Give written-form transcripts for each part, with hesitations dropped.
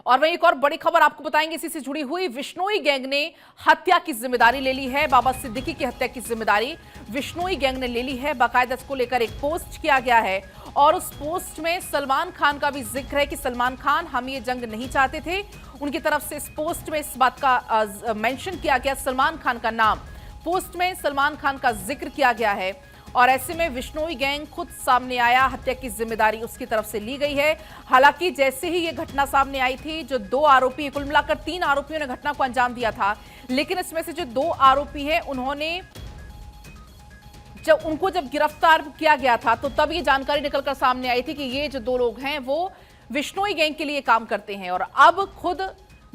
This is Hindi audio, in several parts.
और वहीं एक और बड़ी खबर आपको बताएंगे, इसी से जुड़ी हुई। विश्नोई गैंग ने हत्या की जिम्मेदारी ले ली है। बाबा सिद्दीकी की हत्या की जिम्मेदारी विश्नोई गैंग ने ले ली है। बाकायदा इसको लेकर एक पोस्ट किया गया है और उस पोस्ट में सलमान खान का भी जिक्र है कि सलमान खान हम ये जंग नहीं चाहते थे। उनकी तरफ से इस पोस्ट में इस बात का मेंशन किया गया, सलमान खान का नाम पोस्ट में सलमान खान का जिक्र किया गया है। और ऐसे में विश्नोई गैंग खुद सामने आया, हत्या की जिम्मेदारी उसकी तरफ से ली गई है। हालांकि जैसे ही ये घटना सामने आई थी, जो 2 आरोपी, कुल मिलाकर 3 आरोपियों ने घटना को अंजाम दिया था, लेकिन इसमें से जो 2 आरोपी हैं उन्होंने जब गिरफ्तार किया गया था तो तब ये जानकारी निकलकर सामने आई थी कि ये जो 2 लोग हैं वो विश्नोई गैंग के लिए काम करते हैं। और अब खुद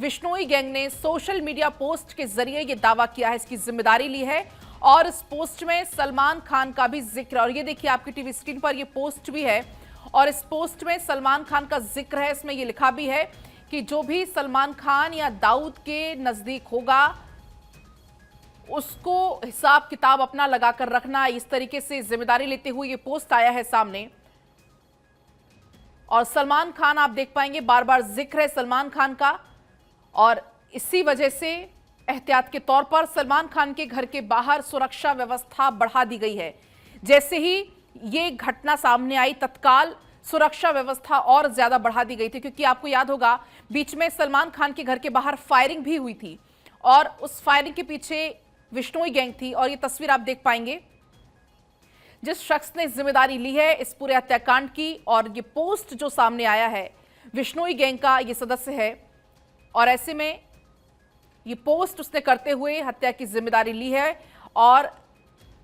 विश्नोई गैंग ने सोशल मीडिया पोस्ट के जरिए ये दावा किया है, इसकी जिम्मेदारी ली है। और इस पोस्ट में सलमान खान का भी जिक्र, और ये देखिए आपकी टीवी स्क्रीन पर ये पोस्ट भी है और इस पोस्ट में सलमान खान का जिक्र है। इसमें ये लिखा भी है कि जो भी सलमान खान या दाऊद के नजदीक होगा उसको हिसाब किताब अपना लगाकर रखना, इस तरीके से जिम्मेदारी लेते हुए ये पोस्ट आया है सामने। और सलमान खान आप देख पाएंगे बार बार जिक्र है सलमान खान का, और इसी वजह से एहतियात के तौर पर सलमान खान के घर के बाहर सुरक्षा व्यवस्था बढ़ा दी गई है। जैसे ही ये घटना सामने आई तत्काल सुरक्षा व्यवस्था और ज्यादा बढ़ा दी गई थी, क्योंकि आपको याद होगा बीच में सलमान खान के घर के बाहर फायरिंग भी हुई थी और उस फायरिंग के पीछे विश्नोई गैंग थी। और ये तस्वीर आप देख पाएंगे जिस शख्स ने जिम्मेदारी ली है इस पूरे हत्याकांड की, और ये पोस्ट जो सामने आया है विश्नोई गैंग का ये सदस्य है। और ऐसे में ये पोस्ट उसने करते हुए हत्या की जिम्मेदारी ली है और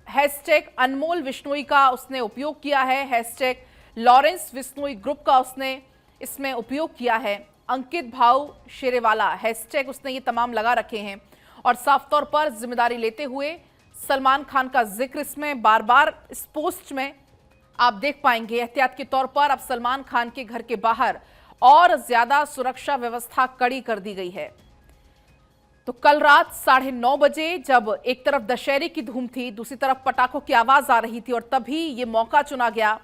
हैशटैग अनमोल विश्नोई का उसने उपयोग किया है, हैशटैग लॉरेंस विश्नोई ग्रुप का उसने इसमें उपयोग किया है, अंकित भाऊ शेरेवाला हैशटैग उसने ये तमाम लगा रखे हैं। और साफ तौर पर जिम्मेदारी लेते हुए सलमान खान का जिक्र इसमें बार बार इस पोस्ट में आप देख पाएंगे। एहतियात के तौर पर अब सलमान खान के घर के बाहर और ज्यादा सुरक्षा व्यवस्था कड़ी कर दी गई है। तो कल रात 9:30 बजे जब एक तरफ दशहरे की धूम थी, दूसरी तरफ पटाखों की आवाज आ रही थी, और तभी ये मौका चुना गया,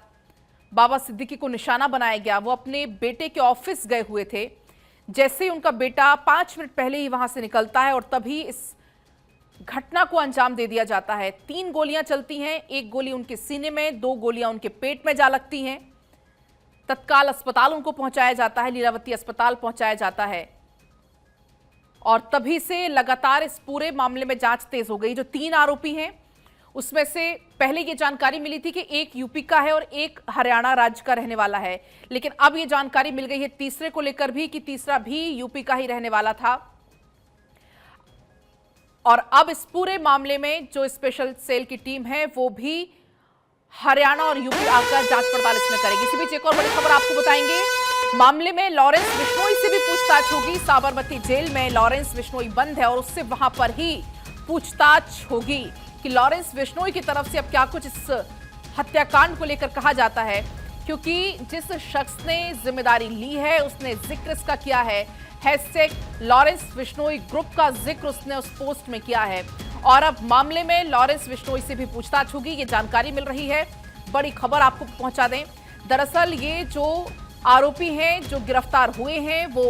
बाबा सिद्दीकी को निशाना बनाया गया। वो अपने बेटे के ऑफिस गए हुए थे, जैसे ही उनका बेटा 5 मिनट पहले ही वहां से निकलता है और तभी इस घटना को अंजाम दे दिया जाता है। 3 गोलियां चलती हैं, 1 गोली उनके सीने में, 2 गोलियां उनके पेट में जा लगती हैं। तत्काल अस्पताल उनको पहुंचाया जाता है, लीलावती अस्पताल पहुंचाया जाता है। और तभी से लगातार इस पूरे मामले में जांच तेज हो गई। जो 3 आरोपी हैं उसमें से पहले ये जानकारी मिली थी कि एक यूपी का है और एक हरियाणा राज्य का रहने वाला है, लेकिन अब ये जानकारी मिल गई है तीसरे को लेकर भी कि तीसरा भी यूपी का ही रहने वाला था। और अब इस पूरे मामले में जो स्पेशल सेल की टीम है वो भी हरियाणा और यूपी आकर जांच पड़ताल इसमें करेगी। इसी बीच एक और बड़ी खबर आपको बताएंगे, मामले में लॉरेंस विश्नोई से भी पूछताछ होगी। साबरमती जेल में लॉरेंस विश्नोई बंद है और उससे वहां पर ही पूछताछ होगी कि लॉरेंस विश्नोई की तरफ से अब क्या कुछ इस हत्याकांड को लेकर कहा जाता है, क्योंकि जिस शख्स ने जिम्मेदारी ली है उसने जिक्र इसका किया है, हैशटैग लॉरेंस विश्नोई ग्रुप का जिक्र उसने उस पोस्ट में किया है। और अब मामले में लॉरेंस विश्नोई से भी पूछताछ होगी, ये जानकारी मिल रही है। बड़ी खबर आपको पहुंचा दें, दरअसल ये जो आरोपी हैं जो गिरफ्तार हुए हैं वो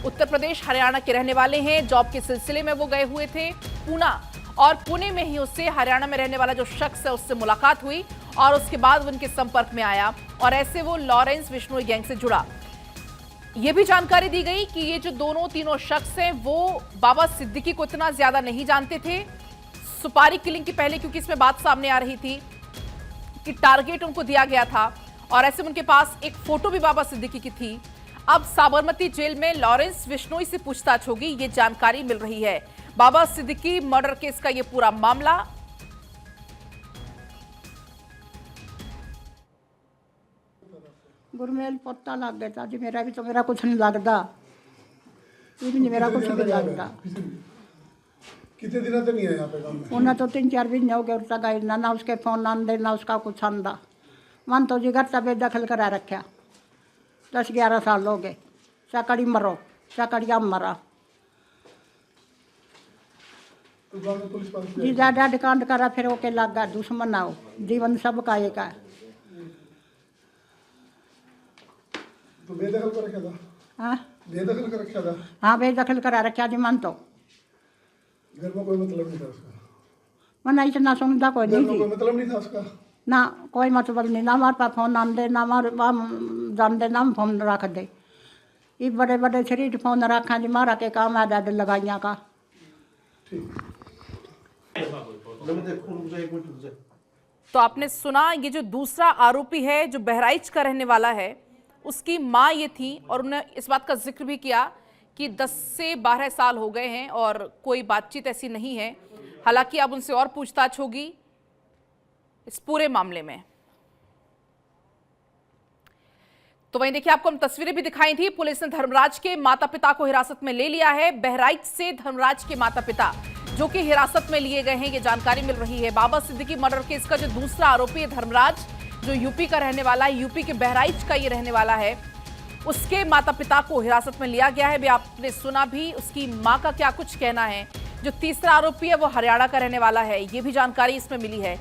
उत्तर प्रदेश हरियाणा के रहने वाले हैं। जॉब के सिलसिले में वो गए हुए थे पूना, और पुणे में ही उससे हरियाणा में रहने वाला जो शख्स है उससे मुलाकात हुई और उसके बाद वो उनके संपर्क में आया और ऐसे वो लॉरेंस विश्नोई गैंग से जुड़ा। ये भी जानकारी दी गई कि ये जो तीनों शख्स हैं वो बाबा सिद्दीकी को इतना ज्यादा नहीं जानते थे। सुपारी किलिंग की पहले क्योंकि इसमें बात सामने आ रही थी कि टारगेट उनको दिया गया था और ऐसे में उनके पास एक फोटो भी बाबा सिद्दीकी की थी। अब साबरमती जेल में लॉरेंस विश्नोई से पूछताछ होगी, ये जानकारी मिल रही है। बाबा सिद्दीकी मर्डर केस का ये पूरा मामला गुरमेल पत्ता लग गया था जी, मेरा भी तो मेरा कुछ नहीं लगता, ये भी नहीं मेरा कुछ भी लगता। कितने दिनों से नहीं है यहाँ पे काम में? उन्हें तो 3-4 महीने हो गए उसका गए ना उसके फोन आंदे ना उसका कुछ आंदा। मन तो जी घर से बेदखल करा रखा, 10-11 साल हो गए। सकड़ी मरो सकड़िया मरा तो गाँव में पुलिस पास जी, ज्यादा डिकांड करा फिर ओके लगा दुश्मन आओ, जीवन सबका एक है। तो बेदखल कर रखा था? हाँ बेदखल कर रखा था। हाँ बेदखल करा रखा जी मन तो। घर में कोई मतलब नहीं था उसका। मन इतना सुनता कोई घर नहीं में कोई थी मतलब नहीं था उसका। ना, कोई मतलब नहीं ना। हमारे पास फोन आन दे ना, हमारे जान दे ना, हम फोन रख दे। ये बड़े बड़े शरीर फोन रखा जी, मारा के काम आ जाए लगाइया का। तो आपने सुना, ये जो दूसरा आरोपी है जो बहराइच का रहने वाला है, उसकी मां ये थी और उन्होंने इस बात का जिक्र भी किया कि 10 से 12 साल हो गए हैं और कोई बातचीत ऐसी नहीं है। हालांकि अब उनसे और पूछताछ होगी इस पूरे मामले में। तो वहीं देखिए, आपको हम तस्वीरें भी दिखाई थी। पुलिस ने धर्मराज के माता पिता को हिरासत में ले लिया है। बहराइच से धर्मराज के माता पिता जो कि हिरासत में लिए गए हैं, ये जानकारी मिल रही है। बाबा सिद्दीकी मर्डर केस का जो दूसरा आरोपी है धर्मराज, जो यूपी का रहने वाला है, यूपी के बहराइच का ये रहने वाला है, उसके माता पिता को हिरासत में लिया गया है। भी आपने सुना भी उसकी मां का क्या कुछ कहना है। जो तीसरा आरोपी है वो हरियाणा का रहने वाला है, ये भी जानकारी इसमें मिली है।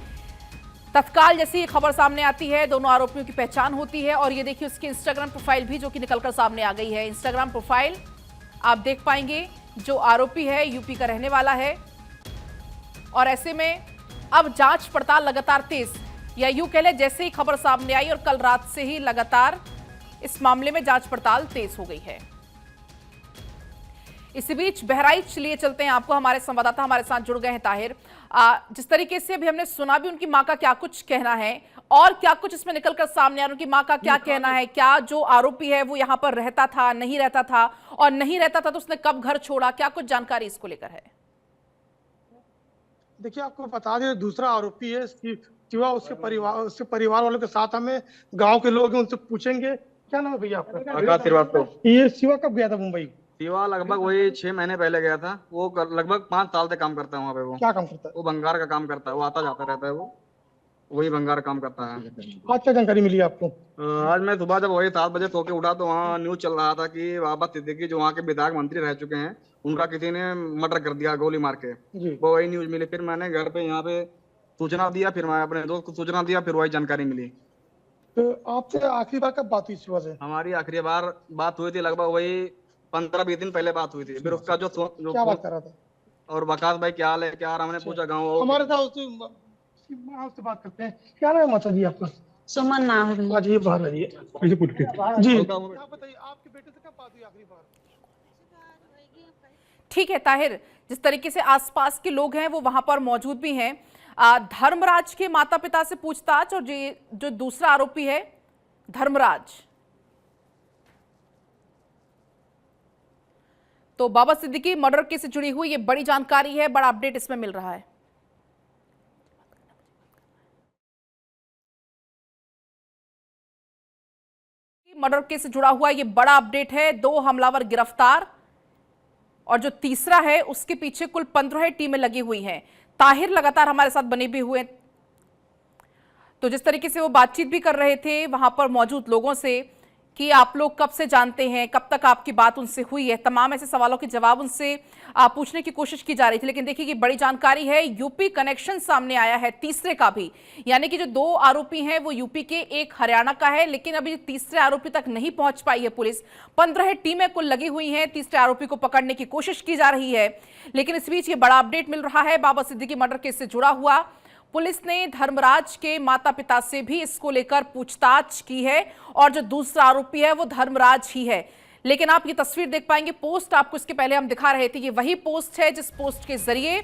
तत्काल जैसी ये खबर सामने आती है, दोनों आरोपियों की पहचान होती है। और ये देखिए उसकी इंस्टाग्राम प्रोफाइल भी जो कि निकलकर सामने आ गई है। इंस्टाग्राम प्रोफाइल आप देख पाएंगे, जो आरोपी है यूपी का रहने वाला है। और ऐसे में अब जांच पड़ताल लगातार तेज, या यूं कह ले जैसे ही खबर सामने आई और कल रात से ही लगातार इस मामले में जांच पड़ताल तेज हो गई है। इसी बीच बहराइच लिए चलते हैं आपको, हमारे संवाददाता हमारे साथ जुड़ गए हैं ताहिर। जिस तरीके से अभी हमने सुना भी उनकी मां का क्या कुछ कहना है और क्या कुछ इसमें निकलकर सामने आ रहा है, उनकी मां का क्या कहना है, क्या जो आरोपी है वो यहाँ पर रहता था, नहीं रहता था, और नहीं रहता था तो उसने कब घर छोड़ा, क्या कुछ जानकारी इसको लेकर है? देखिए, आपको बता दें, दूसरा आरोपी है शिवा, उसके परिवार वालों के साथ हमें गांव के लोग हैं, उनसे पूछेंगे। क्या नाम है भैया आपका? आकाश श्रीवास्तव। ये शिवा कब गया था मुंबई? शिवा लगभग वही 6 महीने पहले गया था। वो लगभग 5 साल से काम करता है वहाँ पे। वो क्या काम करता है? वो भंगार का काम करता है, वो आता जाता रहता है, वो वही भंगार काम करता है। आज क्या जानकारी मिली आपको? आज मैं सुबह जब वही 7 बजे सो के उठा तो वहाँ न्यूज चल रहा था कि बाबा सिद्दीकी जो वहाँ के विधायक मंत्री रह चुके हैं, उनका किसी ने मर्डर कर दिया गोली मार के। वो वही न्यूज मिली। फिर मैंने घर पे यहाँ पे सूचना दिया, फिर मैं अपने दोस्त को सूचना दिया, फिर वही जानकारी मिली। तो आपसे आखिरी बार कब बात हुई शिवा से? हमारी आखिरी बार बात हुई थी लगभग वही 15-20 दिन पहले बात हुई थी। फिर उसका जो क्या बात कर रहा था? और वकास भाई क्या हाल है, क्या हमने पूछा गाँव। हमारे साथ उससे बात करते हैं। क्या नाम है माता जी आपका? सुमन नाम है। आज ये बाहर रहिए जी। आप बताइए, आपके बेटे से कब बात हुई आखिरी बार? ठीक है ताहिर, जिस तरीके से आसपास के लोग हैं वो वहां पर मौजूद भी हैं। धर्मराज के माता पिता से पूछताछ, और जो दूसरा आरोपी है धर्मराज, तो बाबा सिद्दीकी मर्डर केस से जुड़ी हुई ये बड़ी जानकारी है, बड़ा अपडेट इसमें मिल रहा है। मर्डर केस से जुड़ा हुआ ये बड़ा अपडेट है। 2 हमलावर गिरफ्तार और जो तीसरा है उसके पीछे कुल 15 टीमें लगी हुई हैं। ताहिर लगातार हमारे साथ बने भी हुए, तो जिस तरीके से वो बातचीत भी कर रहे थे वहां पर मौजूद लोगों से कि आप लोग कब से जानते हैं, कब तक आपकी बात उनसे हुई है, तमाम ऐसे सवालों के जवाब उनसे पूछने की कोशिश की जा रही थी। लेकिन देखिए, ये बड़ी जानकारी है, यूपी कनेक्शन सामने आया है तीसरे का भी। यानी कि जो 2 आरोपी हैं वो यूपी के, एक हरियाणा का है, लेकिन अभी तीसरे आरोपी तक नहीं पहुंच पाई है पुलिस। 15 टीमें कुल लगी हुई हैं, तीसरे आरोपी को पकड़ने की कोशिश की जा रही है। लेकिन इस बीच ये बड़ा अपडेट मिल रहा है बाबा सिद्दीकी मर्डर केस से जुड़ा हुआ। पुलिस ने धर्मराज के माता पिता से भी इसको लेकर पूछताछ की है और जो दूसरा आरोपी है वो धर्मराज ही है। लेकिन आप ये तस्वीर देख पाएंगे, पोस्ट आपको इसके पहले हम दिखा रहे थे, ये वही पोस्ट है जिस पोस्ट के जरिए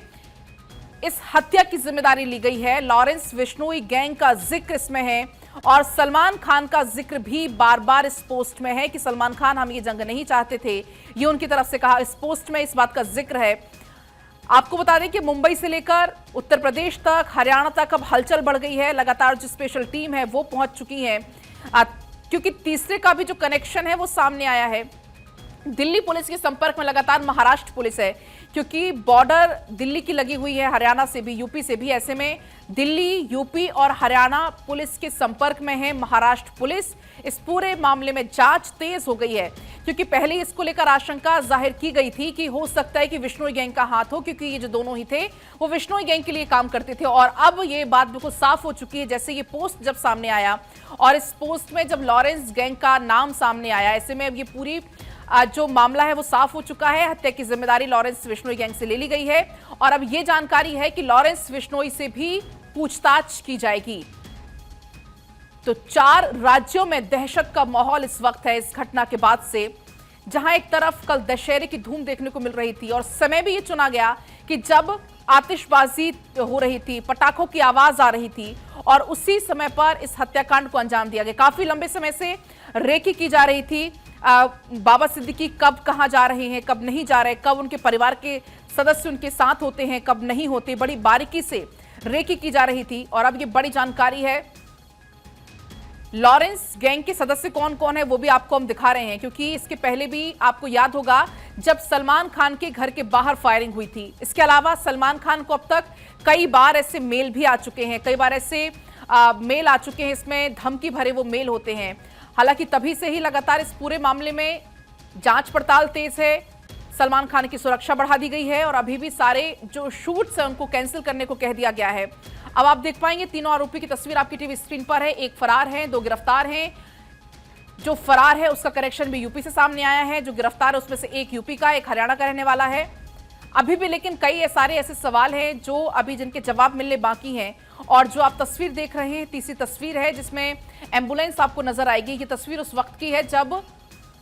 इस हत्या की जिम्मेदारी ली गई है। लॉरेंस बिश्नोई गैंग का जिक्र इसमें है और सलमान खान का जिक्र भी बार बार इस पोस्ट में है कि सलमान खान हम ये जंग नहीं चाहते थे, ये उनकी तरफ से कहा। इस पोस्ट में इस बात का जिक्र है। आपको बता दें कि मुंबई से लेकर उत्तर प्रदेश तक, हरियाणा तक अब हलचल बढ़ गई है। लगातार जो स्पेशल टीम है वो पहुंच चुकी है, क्योंकि तीसरे का भी जो कनेक्शन है वो सामने आया है। दिल्ली पुलिस के संपर्क में लगातार महाराष्ट्र पुलिस है, क्योंकि बॉर्डर दिल्ली की लगी हुई है, हरियाणा से भी, यूपी से भी। ऐसे में दिल्ली, यूपी और हरियाणा पुलिस के संपर्क में है महाराष्ट्र पुलिस। इस पूरे मामले में जांच तेज हो गई है, क्योंकि पहले इसको लेकर आशंका जाहिर की गई थी कि हो सकता है कि बिश्नोई गैंग का हाथ हो, क्योंकि ये जो दोनों ही थे वो बिश्नोई गैंग के लिए काम करते थे। और अब ये बात बिल्कुल साफ हो चुकी है, जैसे ये पोस्ट जब सामने आया और इस पोस्ट में जब लॉरेंस गैंग का नाम सामने आया, ऐसे में अब ये पूरी जो मामला है वो साफ हो चुका है। हत्या की जिम्मेदारी लॉरेंस बिश्नोई गैंग से ले ली गई है और अब ये जानकारी है कि लॉरेंस बिश्नोई से भी पूछताछ की जाएगी। तो 4 राज्यों में दहशत का माहौल इस वक्त है इस घटना के बाद से, जहां एक तरफ कल दशहरे की धूम देखने को मिल रही थी और समय भी ये चुना गया कि जब आतिशबाजी हो रही थी, पटाखों की आवाज आ रही थी और उसी समय पर इस हत्याकांड को अंजाम दिया गया। काफी लंबे समय से रेकी की जा रही थी बाबा सिद्दीकी कब कहां जा रहे हैं, कब नहीं जा रहे, कब उनके परिवार के सदस्य उनके साथ होते हैं, कब नहीं होते, बड़ी बारीकी से रेकी की जा रही थी। और अब ये बड़ी जानकारी है, लॉरेंस गैंग के सदस्य कौन कौन है वो भी आपको हम दिखा रहे हैं, क्योंकि इसके पहले भी आपको याद होगा जब सलमान खान के घर के बाहर फायरिंग हुई थी। इसके अलावा सलमान खान को अब तक कई बार ऐसे मेल भी आ चुके हैं, कई बार ऐसे मेल आ चुके हैं, इसमें धमकी भरे वो मेल होते हैं। हालांकि तभी से ही लगातार इस पूरे मामले में जांच पड़ताल तेज है, सलमान खान की सुरक्षा बढ़ा दी गई है और अभी भी सारे जो शूट्स हैं उनको कैंसिल करने को कह दिया गया है। अब आप देख पाएंगे तीनों आरोपी की तस्वीर आपकी टीवी स्क्रीन पर है। एक फरार है, 2 गिरफ्तार हैं। जो फरार है उसका करेक्शन भी यूपी से सामने आया है, जो गिरफ्तार है उसमें से एक यूपी का, एक हरियाणा का रहने वाला है। अभी भी लेकिन कई सारे ऐसे सवाल हैं जो अभी जिनके जवाब मिलने बाकी हैं। और जो आप तस्वीर देख रहे हैं, तीसरी तस्वीर है जिसमें एम्बुलेंस आपको नजर आएगी। ये तस्वीर उस वक्त की है जब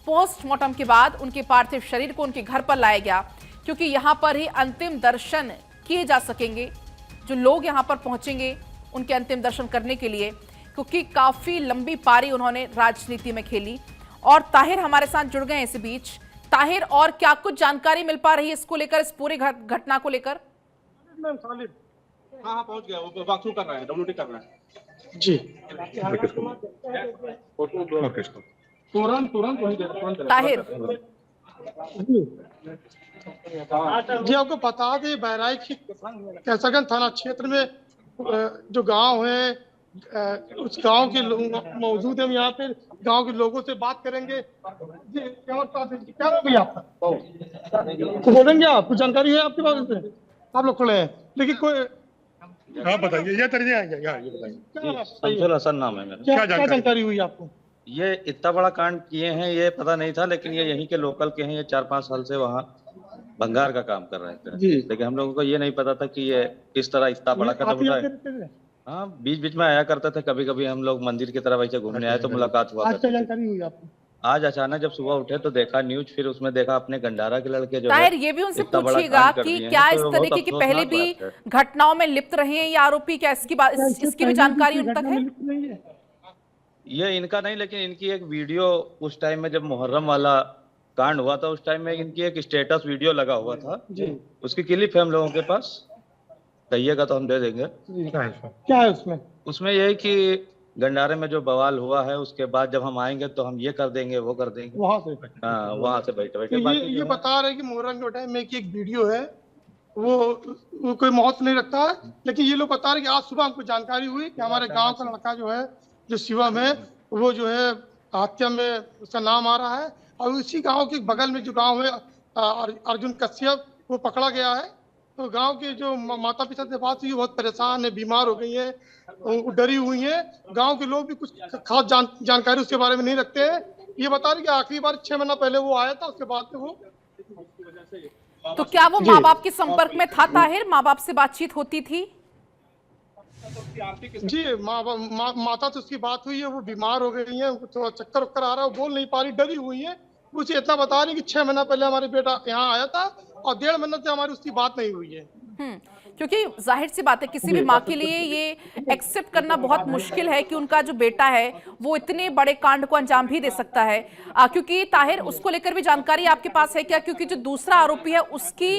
पोस्टमार्टम के बाद उनके पार्थिव शरीर को उनके घर पर लाया गया, क्योंकि यहां पर ही अंतिम दर्शन किए जा सकेंगे। जो लोग यहां पर पहुंचेंगे उनके अंतिम दर्शन करने के लिए, क्योंकि काफी लंबी पारी उन्होंने राजनीति में खेली। और ताहिर हमारे साथ जुड़ गए इस बीच। ताहिर, और क्या कुछ जानकारी मिल पा रही है इसको लेकर, इस पूरे घटना को लेकर? हाँ पहुंच गया, वो वॉकथ्रू कर रहा है, WT कर रहा है जी। तुरंत वहीं दे ताहिर जी, आपको बता दें बहराइच की कैसरगंज थाना क्षेत्र में जो गांव है, उस गांव के लोग मौजूद हैं। हम यहाँ पे गांव के लोगों से बात करेंगे। जी क्या नाम भैया आपका? तो बोलेंगे आप, कुछ जानकारी है आपके पास में? आप लोग खड़े हैं लेकिन कोई, हाँ बताइए, ये तरीके आएंगे, ये बताइए। शमसुल हसन नाम है मेरा। क्या जानकारी हुई आपको? ये इतना बड़ा कांड किए हैं ये पता नहीं था, लेकिन ये यहीं के लोकल के हैं। ये 4-5 साल से वहाँ भंगार का काम कर रहे थे, लेकिन हम लोगों को ये नहीं पता था कि ये किस तरह इतना बड़ा कदम उठाए। हाँ, बीच बीच में आया करते थे, कभी कभी हम लोग मंदिर की तरफ ऐसे घूमने आए तो मुलाकात हुआ। आज क्या जानकारी हुई आपको? आज अचानक जब सुबह उठे तो देखा न्यूज, फिर उसमें देखा अपने गंडारा के लड़के जो ताहिर, ये भी उनसे पूछिएगा कि क्या इस तरीके की पहले भी घटनाओं में लिप्त रहे हैं ये आरोपी, क्या इसकी भी जानकारी उन तक है? ये इनका नहीं, लेकिन इनकी एक वीडियो उस टाइम में जब मुहर्रम वाला कांड हुआ था उस टाइम में इनकी एक स्टेटस वीडियो लगा हुआ था जी। उसकी क्लिप है हम लोगों के पास, कहिएगा तो हम दे देंगे। क्या है उसमें? उसमें यही कि गंडारे में जो बवाल हुआ है उसके बाद जब हम आएंगे तो हम ये कर देंगे, वो कर देंगे वहां से। हाँ, वहां से बैठे बैठे तो ये बता रहे कि मुहर्रम के टाइम में एक वीडियो है, वो कोई मौत नहीं रखता है, लेकिन ये लोग बता रहे कि आज सुबह हमको जानकारी हुई कि हमारे गांव का लड़का जो है, जो शिवम है, वो जो है हत्या में उसका नाम आ रहा है। और उसी गांव के बगल में जो गांव है अर्जुन कश्यप, वो पकड़ा गया है। तो गांव के जो माता पिता से बात हुई, बहुत परेशान है, बीमार हो गई है, डरी हुई है। गांव के लोग भी कुछ खास जानकारी उसके बारे में नहीं रखते हैं। ये बता रहे कि आखिरी बार 6 महीना पहले वो आया था, उसके बाद में वो। तो क्या वो माँ बाप के संपर्क में था ताहिर? माँ बाप से बातचीत होती थी? जी, माता से उसकी बात हुई है, वो बीमार हो गई है, उनको थोड़ा चक्कर वक्कर आ रहा है, वो बोल नहीं पा रही, डरी हुई है। मुझे इतना बता रही कि 6 महीना पहले हमारे बेटा यहाँ आया था और 1.5 महीने से हमारी उसकी बात नहीं हुई है। क्योंकि जाहिर सी बात है किसी भी माँ के लिए ये एक्सेप्ट करना बहुत मुश्किल है कि उनका जो बेटा है वो इतने बड़े कांड को अंजाम भी दे सकता है। क्योंकि ताहिर, उसको लेकर भी जानकारी आपके पास है क्या? क्योंकि जो दूसरा आरोपी है उसकी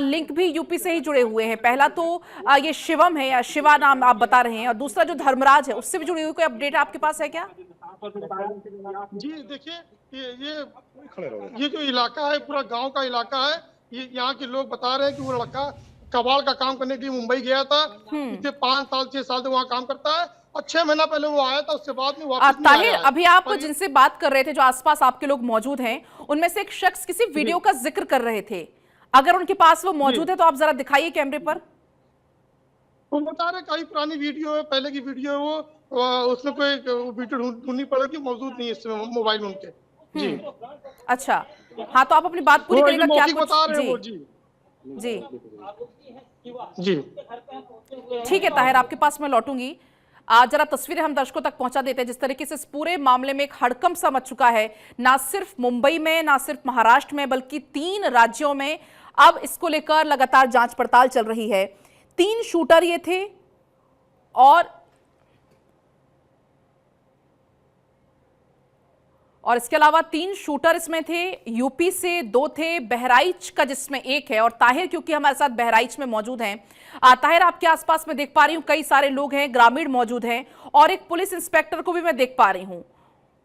लिंक भी यूपी से ही जुड़े हुए हैं। पहला तो ये शिवम है या शिवा नाम आप बता रहे हैं, और दूसरा जो धर्मराज है उससे भी जुड़ी हुई कोई अपडेट आपके पास है क्या? जी देखिए, ये जो इलाका है पूरा गांव का इलाका है। ये यहाँ के लोग बता रहे हैं कि वो लड़का कबाड़ का काम करने के लिए मुंबई गया था। पिछले 5 साल 6 साल से वहाँ काम करता है और 6 महीना पहले वो आया था, उसके बाद में वापस नहीं आया। अभी आप जिनसे बात कर रहे थे, जो आसपास आपके लोग मौजूद हैं, उनमें से एक शख्स किसी वीडियो का जिक्र कर रहे थे। अगर उनके पास वो मौजूद है तो आप जरा दिखाइए कैमरे पर। वो बता रहे कई पुरानी वीडियो है, पहले की वीडियो है, वो उसमें कोई वीडियो ढूंढनी पड़ेगी, मौजूद नहीं है इस समय मोबाइल में उनके। जी अच्छा, हाँ, तो आप अपनी बात पूरी वो करेगा क्या मौखिक बता कुछ? रहे हैं वो। जी जी जी जी ठीक है ताहिर, आपके पास मैं लौटूंगी। जरा तस्वीरें हम दर्शकों तक पहुंचा देते हैं जिस तरीके से इस पूरे मामले में एक हड़कंप सा मच चुका है, ना सिर्फ मुंबई में, ना सिर्फ महाराष्ट्र में, बल्कि 3 राज्यों में अब इसको लेकर लगातार जांच पड़ताल चल रही है। 3 शूटर ये थे और इसके अलावा 3 शूटर इसमें थे। यूपी से 2 थे, बहराइच का जिसमें 1 है, और ताहिर क्योंकि हमारे साथ बहराइच में मौजूद हैं। ताहिर, आपके आसपास मैं देख पा रही हूं कई सारे लोग हैं, ग्रामीण मौजूद हैं, और एक पुलिस इंस्पेक्टर को भी मैं देख पा रही हूं।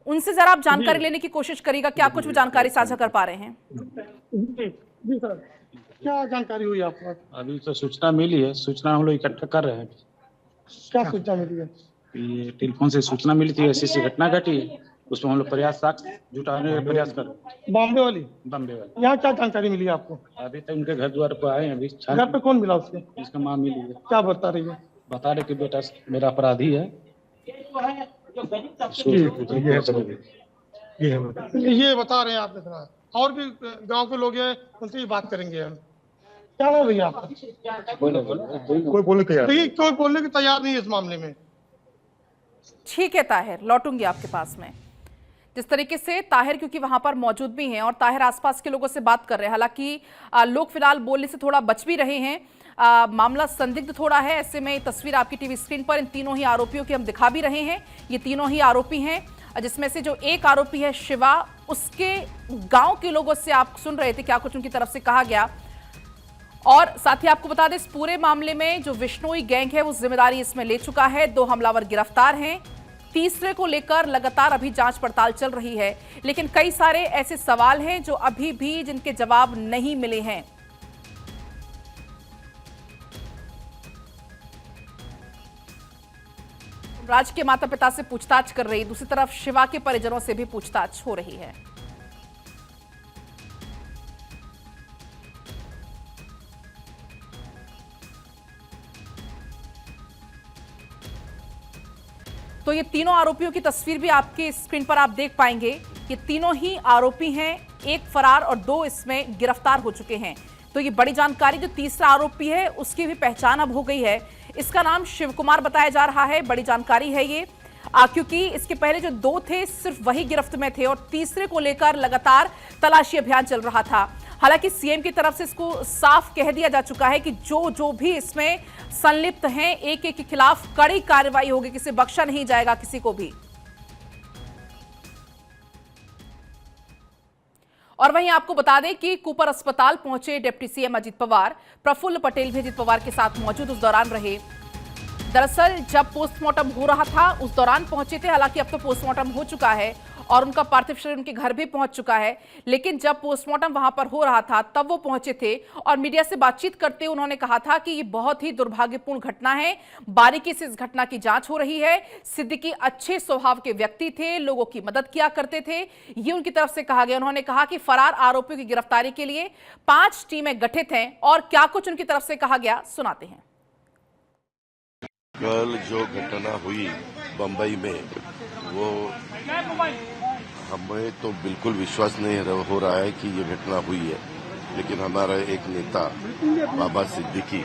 उनसे जरा आप जानकारी लेने की कोशिश करिएगा, क्या कुछ भी जानकारी साझा कर पा रहे हैं? जी सर, क्या जानकारी हुई आपको? अभी तो सूचना मिली है, सूचना हम लोग इकट्ठा कर रहे हैं। क्या सूचना मिली है? ये टेलीफोन से सूचना मिली थी, ऐसी घटना घटी है, उसमें हम लोग प्रयास साक्ष्य जुटाने का प्रयास कर रहे हैं। बॉम्बे वाली? बम्बे वाले। यहाँ क्या जानकारी मिली आपको? अभी तक उनके घर द्वार पर आए हैं, अभी घर पे कौन मिला उसके? इसका माँ मिली है, क्या बता रही है? बता रहे कि बेटा मेरा अपराधी है। ये बता रहे हैं आप देख रहा है। और भी गांव के लोग हैं, उनसे ही बात करेंगे हम। क्या नाम भैया आपका? कोई बोलने तैयार देखिए, कोई बोलने को तैयार नहीं है इस मामले में। ठीक है ताहिर, लौटूंगी आपके पास में। जिस तरीके से ताहिर क्योंकि वहां पर मौजूद भी हैं और ताहिर आसपास के लोगों से बात कर रहे हैं, हालांकि लोग फिलहाल बोलने से थोड़ा बच भी रहे हैं। मामला संदिग्ध थोड़ा है। ऐसे में तस्वीर आपकी टीवी स्क्रीन पर इन तीनों ही आरोपियों की हम दिखा भी रहे हैं। ये तीनों ही आरोपी हैं, जिसमें से जो एक आरोपी है शिवा, उसके गांव के लोगों से आप सुन रहे थे क्या कुछ उनकी तरफ से कहा गया। और साथ ही आपको बता दें इस पूरे मामले में जो विश्नोई गैंग है वो जिम्मेदारी इसमें ले चुका है। 2 हमलावर गिरफ्तार हैं, तीसरे को लेकर लगातार अभी जांच पड़ताल चल रही है, लेकिन कई सारे ऐसे सवाल हैं जो अभी भी जिनके जवाब नहीं मिले हैं। राज के माता पिता से पूछताछ कर रही, दूसरी तरफ शिवा के परिजनों से भी पूछताछ हो रही है। तो ये तीनों आरोपियों की तस्वीर भी आपके स्क्रीन पर आप देख पाएंगे। ये तीनों ही आरोपी हैं, एक फरार और 2 इसमें गिरफ्तार हो चुके हैं। तो ये बड़ी जानकारी, जो तीसरा आरोपी है उसकी भी पहचान अब हो गई है। इसका नाम शिव कुमार बताया जा रहा है। बड़ी जानकारी है ये, क्योंकि इसके पहले जो 2 थे सिर्फ वही गिरफ्त में थे और तीसरे को लेकर लगातार तलाशी अभियान चल रहा था। हालांकि सीएम की तरफ से इसको साफ कह दिया जा चुका है कि जो भी इसमें संलिप्त हैं, एक के खिलाफ कड़ी कार्रवाई होगी, किसी बख्शा नहीं जाएगा किसी को भी। और वहीं आपको बता दें कि कूपर अस्पताल पहुंचे डिप्टी सीएम अजित पवार। प्रफुल्ल पटेल भी अजित पवार के साथ मौजूद उस दौरान रहे। दरअसल जब पोस्टमार्टम हो रहा था उस दौरान पहुंचे थे। हालांकि अब तो पोस्टमार्टम हो चुका है और उनका पार्थिव शरीर उनके घर भी पहुंच चुका है, लेकिन जब पोस्टमार्टम वहां पर हो रहा था तब वो पहुंचे थे और मीडिया से बातचीत करते उन्होंने कहा था कि ये बहुत ही दुर्भाग्यपूर्ण घटना है, बारीकी से इस घटना की जांच हो रही है। सिद्दीकी अच्छे स्वभाव के व्यक्ति थे, लोगों की मदद किया करते थे, ये उनकी तरफ से कहा गया। उन्होंने कहा कि फरार आरोपियों की गिरफ्तारी के लिए 5 टीमें गठित हैं और क्या कुछ उनकी तरफ से कहा गया सुनाते हैं। कल जो घटना हुई बंबई में, वो हमें तो बिल्कुल विश्वास नहीं हो रहा है कि ये घटना हुई है, लेकिन हमारा एक नेता बाबा सिद्दीकी,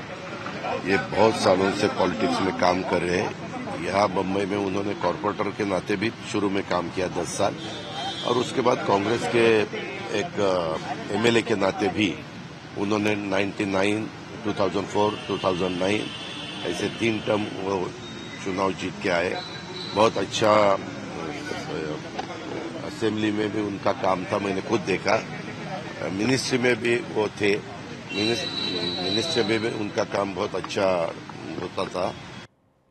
ये बहुत सालों से पॉलिटिक्स में काम कर रहे हैं। यहाँ बंबई में उन्होंने कॉर्पोरेटर के नाते भी शुरू में काम किया 10 साल, और उसके बाद कांग्रेस के एक एमएलए के नाते भी उन्होंने 99, 2004, 2009 ऐसे 3 टर्म वो चुनाव जीत के आए। बहुत अच्छा असेंबली में भी उनका काम था, मैंने खुद देखा। मिनिस्ट्री में भी वो थे, मिनिस्ट्री में भी उनका काम बहुत अच्छा होता था।